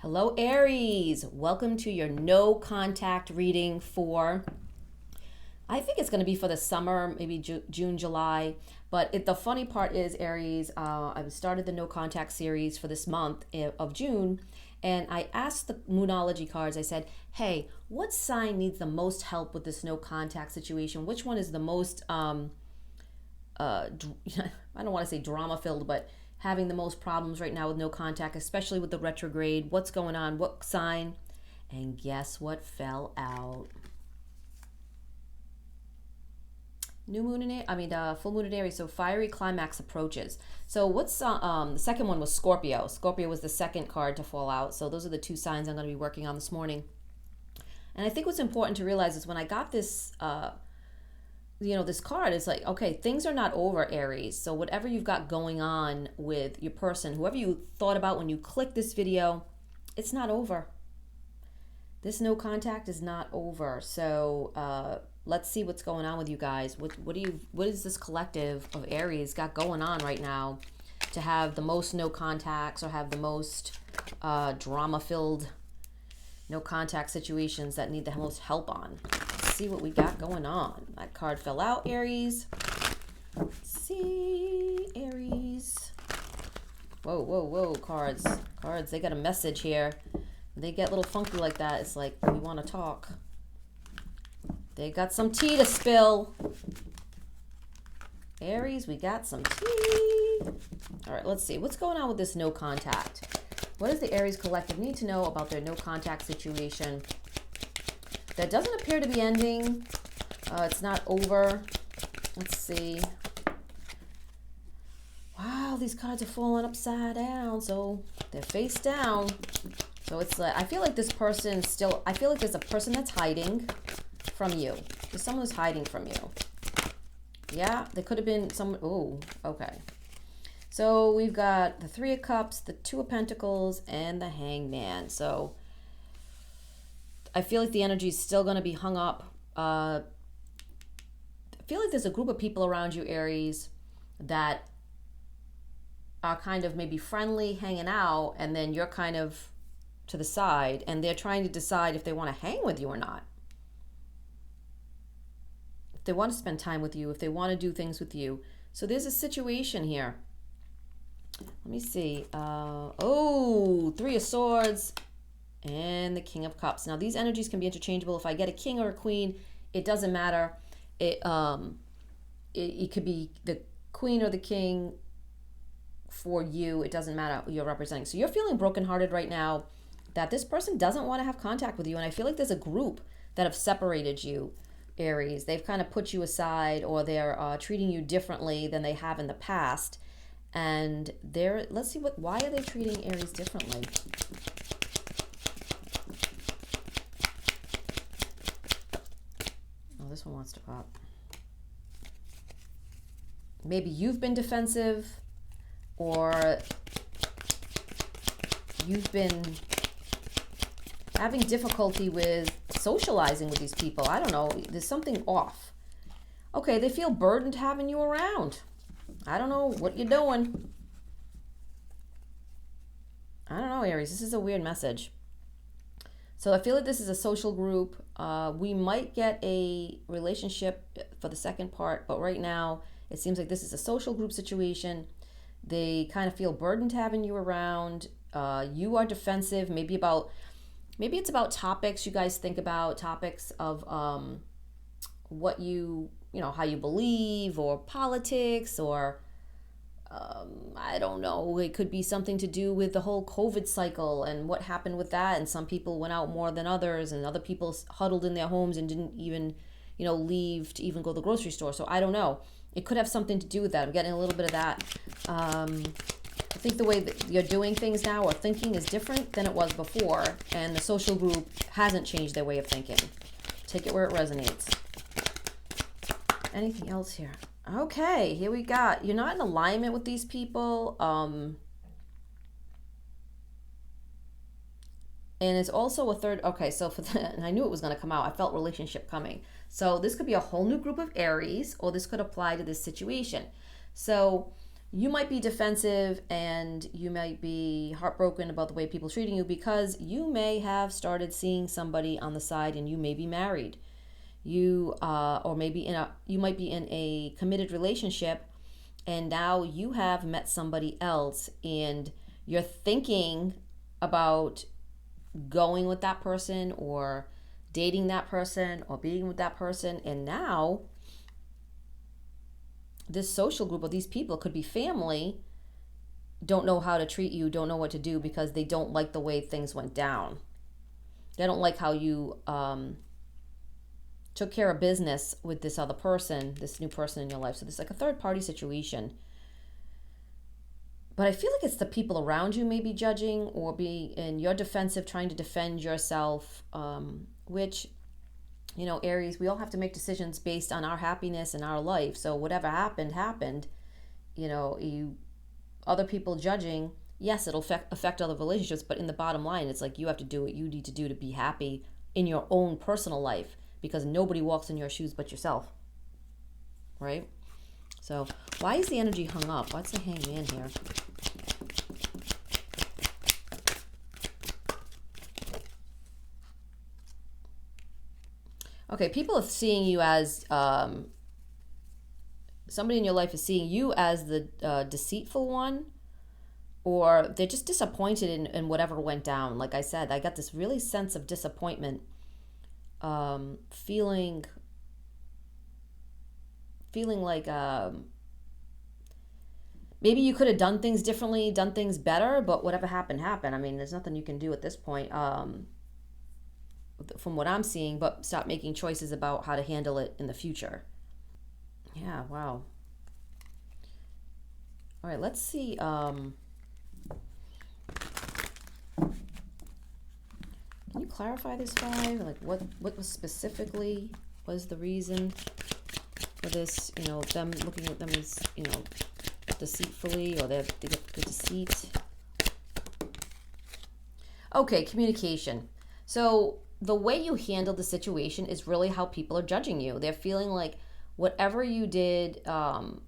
Hello, Aries. Welcome to your no contact reading for, I think it's going to be for the summer, maybe June, July. But the funny part is, Aries, I started the no contact series for this month of June. And I asked the Moonology cards, I said, hey, what sign needs the most help with this no contact situation? Which one is the most, I don't want to say drama filled, but having the most problems right now with no contact, especially with the retrograde? What's going on? What sign? And guess what fell out? Full moon in Aries. So fiery climax approaches. So what's the second one was Scorpio. Scorpio was the second card to fall out. So those are the two signs I'm going to be working on this morning. And I think what's important to realize is when I got this, this card is like, okay, things are not over, Aries. So whatever you've got going on with your person, whoever you thought about when you clicked this video, it's not over. This no contact is not over. So let's see what's going on with you guys. What is this collective of Aries got going on right now to have the most no contacts or have the most drama-filled no contact situations that need the most help on? Let's see what we got going on. That card fell out, Aries. Let's see, Aries. Whoa, cards. Cards, they got a message here. They get a little funky like that. It's like, we want to talk. They got some tea to spill. Aries, we got some tea. All right, let's see. What's going on with this no contact? What does the Aries collective need to know about their no contact situation that doesn't appear to be ending? It's not over. Let's see. Wow, these cards are falling upside down. So they're face down. So it's like, I feel like this person still, I feel like there's a person that's hiding from you. There's someone who's hiding from you. Yeah, there could have been someone. Oh, okay. So we've got the Three of Cups, the Two of Pentacles, and the Hangman. So I feel like the energy is still going to be hung up. I feel like there's a group of people around you, Aries, that are kind of maybe friendly, hanging out, and then you're kind of to the side, and they're trying to decide if they want to hang with you or not. If they want to spend time with you, if they want to do things with you. So there's a situation here. Let me see. Three of Swords and the King of Cups. Now, these energies can be interchangeable. If I get a king or a queen, it doesn't matter. It could be the queen or the king for you. It doesn't matter who you're representing. So you're feeling brokenhearted right now that this person doesn't want to have contact with you. And I feel like there's a group that have separated you, Aries. They've kind of put you aside, or they're treating you differently than they have in the past. And let's see why are they treating Aries differently? Oh, this one wants to pop. Maybe you've been defensive, or you've been having difficulty with socializing with these people. I don't know. There's something off. Okay, they feel burdened having you around. I don't know what you're doing. I don't know, Aries. This is a weird message. So I feel like this is a social group. We might get a relationship for the second part, but right now it seems like this is a social group situation. They kind of feel burdened having you around. You are defensive. Maybe it's about topics you guys think about, topics of what how you believe, or politics, or I don't know. It could be something to do with the whole COVID cycle and what happened with that. And some people went out more than others, and other people huddled in their homes and didn't even, leave to even go to the grocery store. So I don't know. It could have something to do with that. I'm getting a little bit of that. I think the way that you're doing things now or thinking is different than it was before. And the social group hasn't changed their way of thinking. Take it where it resonates. Anything else here? Okay, here we got. You're not in alignment with these people. And it's also a third. Okay, so and I knew it was going to come out. I felt relationship coming. So this could be a whole new group of Aries, or this could apply to this situation. So you might be defensive and you might be heartbroken about the way people are treating you because you may have started seeing somebody on the side and you may be married. Or maybe you might be in a committed relationship and now you have met somebody else and you're thinking about going with that person or dating that person or being with that person, and now this social group of these people could be family, don't know how to treat you, don't know what to do because they don't like the way things went down. They don't like how you took care of business with this other person, this new person in your life. So there's like a third party situation. But I feel like it's the people around you maybe judging or be in your defensive, trying to defend yourself, which, Aries, we all have to make decisions based on our happiness and our life. So whatever happened. Other people judging, yes, it'll affect other relationships, but in the bottom line, it's like you have to do what you need to do to be happy in your own personal life because nobody walks in your shoes but yourself, right? So why is the energy hung up? What's the hangman here? Okay, people are seeing you as, somebody in your life is seeing you as the deceitful one, or they're just disappointed in whatever went down. Like I said, I got this really sense of disappointment, feeling like maybe you could have done things differently, done things better, but whatever happened. I mean, there's nothing you can do at this point. From what I'm seeing, but stop making choices about how to handle it in the future. Yeah, wow. All right, let's see. Can you clarify this 5? Like what was specifically was the reason for this, them looking at them as, deceitfully, or the deceit? Okay, communication. So the way you handle the situation is really how people are judging you. They're feeling like whatever you did, however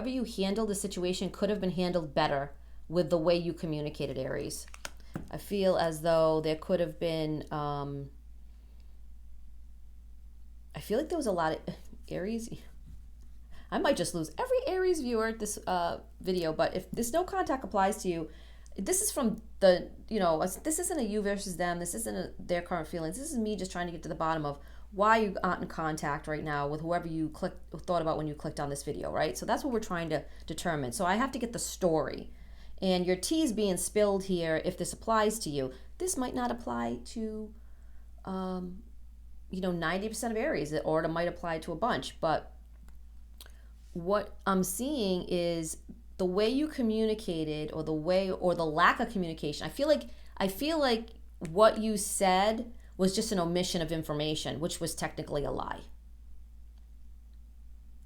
you handled the situation could have been handled better with the way you communicated, Aries. I feel as though there could have been, I feel like there was a lot of Aries. I might just lose every Aries viewer at this video, but if this no contact applies to you, this is from the, this isn't a you versus them. This isn't their current feelings. This is me just trying to get to the bottom of why you aren't in contact right now with whoever you thought about when you clicked on this video, right? So that's what we're trying to determine. So I have to get the story. And your tea is being spilled here if this applies to you. This might not apply to, 90% of Aries, or it might apply to a bunch. But what I'm seeing is the way you communicated, or the lack of communication. I feel like what you said was just an omission of information, which was technically a lie.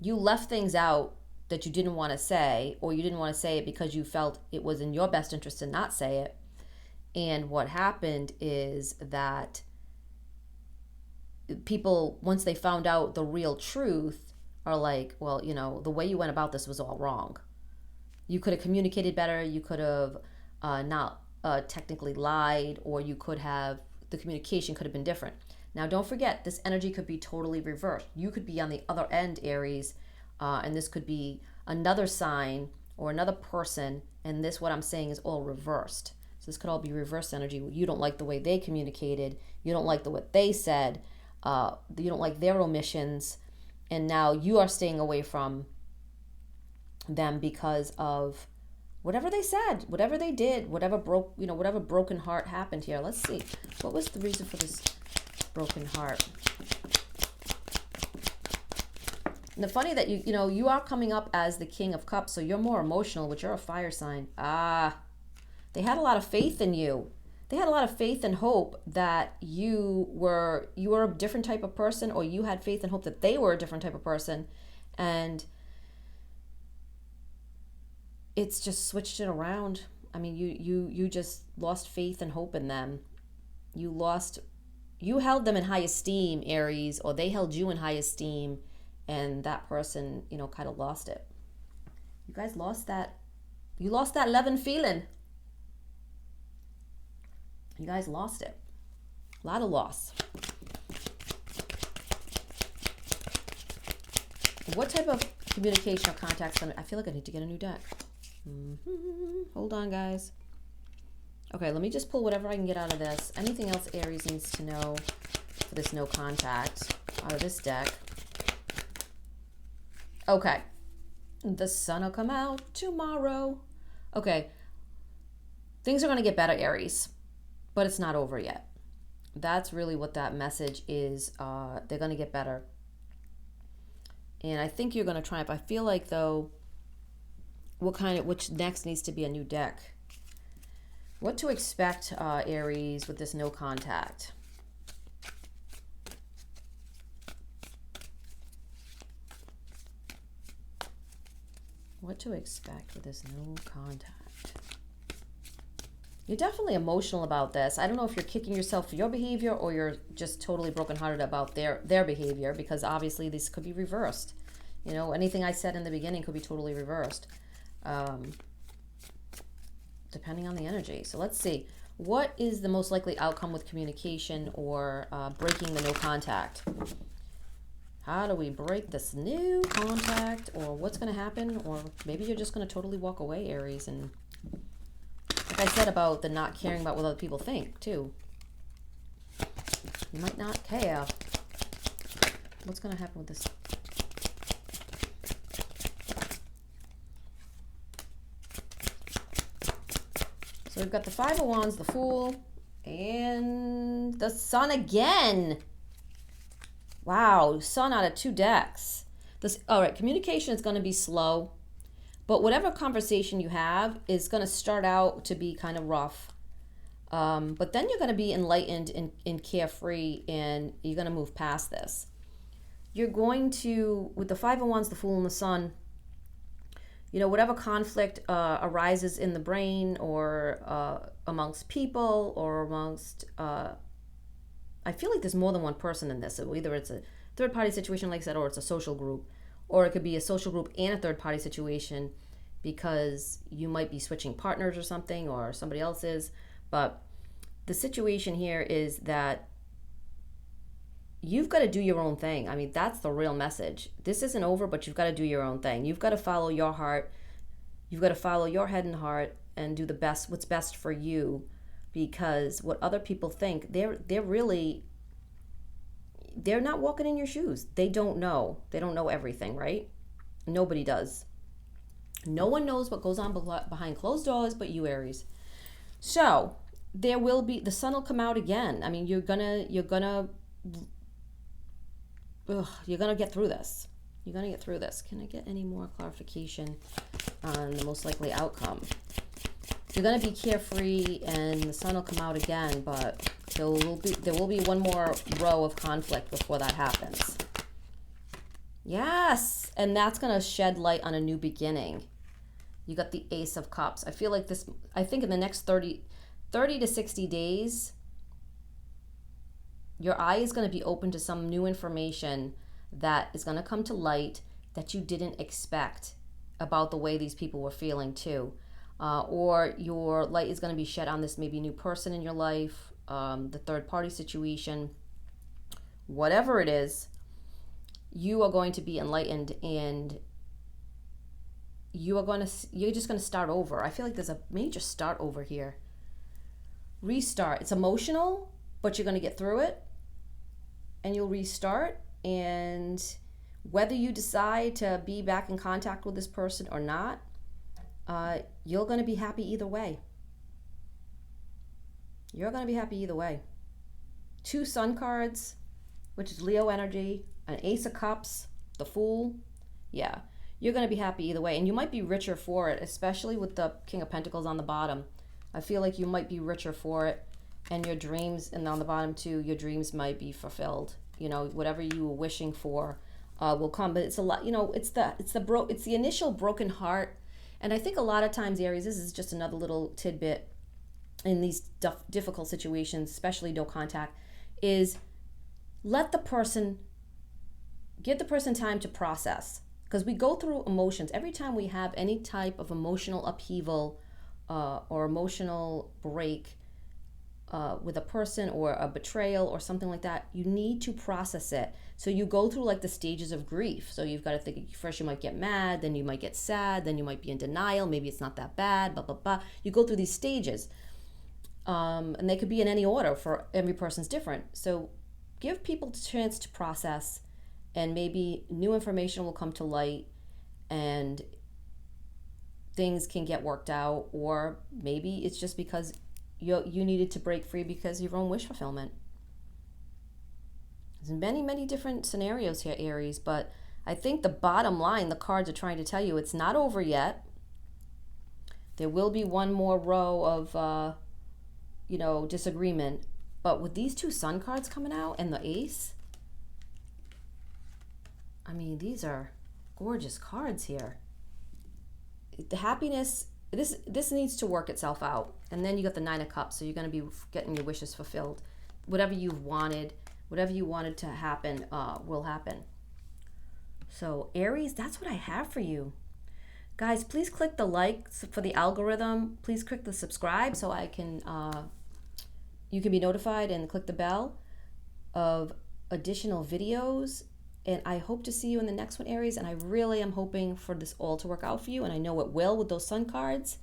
You left things out that you didn't want to say, or you didn't want to say it because you felt it was in your best interest to not say it. And what happened is that people, once they found out the real truth, are like, well, the way you went about this was all wrong. You could have communicated better. You could have not technically lied, or the communication could have been different. Now, don't forget, this energy could be totally reversed. You could be on the other end, Aries, and this could be another sign or another person, and this, what I'm saying, is all reversed. So this could all be reverse energy. You don't like the way they communicated. You don't like what they said. You don't like their omissions, and now you are staying away from them because of whatever they said, whatever they did, whatever broken heart happened here. Let's see. What was the reason for this broken heart? And the funny that you are coming up as the King of Cups, so you're more emotional, but you're a fire sign. They had a lot of faith in you. They had a lot of faith and hope that you were a different type of person, or you had faith and hope that they were a different type of person, and it's just switched it around. I mean, you just lost faith and hope in them. You held them in high esteem, Aries, or they held you in high esteem, and that person, kind of lost it. You guys lost that. You lost that loving feeling. You guys lost it. A lot of loss. What type of communication or contact's gonna... I feel like I need to get a new deck. Hold on, guys. Okay, let me just pull whatever I can get out of this. Anything else Aries needs to know for this no contact out of this deck? Okay. The sun will come out tomorrow. Okay. Things are going to get better, Aries, but it's not over yet. That's really what that message is. They're going to get better. And I think you're going to triumph. I feel like, though, which next needs to be a new deck. What to expect, Aries, with this no contact? What to expect with this no contact? You're definitely emotional about this. I don't know if you're kicking yourself for your behavior or you're just totally brokenhearted about their behavior, because obviously this could be reversed. You know, anything I said in the beginning could be totally reversed. Depending on the energy. So let's see. What is the most likely outcome with communication or breaking the no contact? How do we break this new contact, or what's going to happen? Or maybe you're just going to totally walk away, Aries. And like I said about the not caring about what other people think, too. You might not care. What's going to happen with this? So we've got the Five of Wands, the Fool, and the Sun again. Wow, Sun out of 2 decks. All right, communication is going to be slow, but whatever conversation you have is going to start out to be kind of rough. But then you're going to be enlightened and carefree, and you're going to move past this. You're going to, with the Five of Wands, the Fool, and the Sun, you know, whatever conflict arises in the brain or amongst people or amongst, I feel like there's more than one person in this. So either it's a third-party situation, like I said, or it's a social group. Or it could be a social group and a third-party situation because you might be switching partners or something, or somebody else is. But the situation here is that you've got to do your own thing. I mean, that's the real message. This isn't over, but you've got to do your own thing. You've got to follow your heart. You've got to follow your head and heart and do what's best for you, because what other people think, they're not walking in your shoes. They don't know. They don't know everything, right? Nobody does. No one knows what goes on behind closed doors but you, Aries. So there will be, the sun will come out again. I mean, you're gonna get through this. You're gonna get through this. Can I get any more clarification on the most likely outcome? You're gonna be carefree, and the sun will come out again, but there will be one more row of conflict before that happens. Yes, and that's gonna shed light on a new beginning. You got the Ace of Cups. I feel like this. I think in the next 30 to 60 days, your eye is going to be open to some new information that is going to come to light that you didn't expect about the way these people were feeling too. Or your light is going to be shed on this maybe new person in your life, the third party situation, whatever it is, you are going to be enlightened, and you're just going to start over. I feel like there's a major start over here. Restart. It's emotional, but you're going to get through it, and you'll restart. And whether you decide to be back in contact with this person or not, you're going to be happy either way. You're going to be happy either way. 2 Sun cards, which is Leo energy, an Ace of Cups, the Fool. Yeah, you're going to be happy either way, and you might be richer for it, especially with the King of Pentacles on the bottom. I feel like you might be richer for it, and your dreams, and on the bottom too, your dreams might be fulfilled. You know, whatever you were wishing for will come. But it's a lot. You know, it's the initial broken heart, and I think a lot of times, Aries, this is just another little tidbit in these difficult situations, especially no contact, is give the person time to process. because we go through emotions. Every time we have any type of emotional upheaval or emotional break with a person or a betrayal or something like that, you need to process it. So you go through like the stages of grief. So you've got to think, first you might get mad, then you might get sad, then you might be in denial, maybe it's not that bad, blah, blah, blah. You go through these stages. And they could be in any order, for every person's different. So give people the chance to process, and maybe new information will come to light and things can get worked out, or maybe it's just because you needed to break free because of your own wish fulfillment. There's many different scenarios here, Aries, but I think the bottom line, the cards are trying to tell you, it's not over yet. There will be one more row of disagreement, but with these two sun cards coming out and the ace, I mean, these are gorgeous cards here. The happiness, this needs to work itself out. And then you got the Nine of Cups, so you're going to be getting your wishes fulfilled. Whatever you wanted to happen will happen. So Aries, that's what I have for you. Guys, please click the like for the algorithm. Please click the subscribe so I can you can be notified, and click the bell of additional videos. And I hope to see you in the next one, Aries. And I really am hoping for this all to work out for you. And I know it will with those sun cards.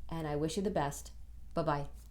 And I wish you the best. Bye-bye.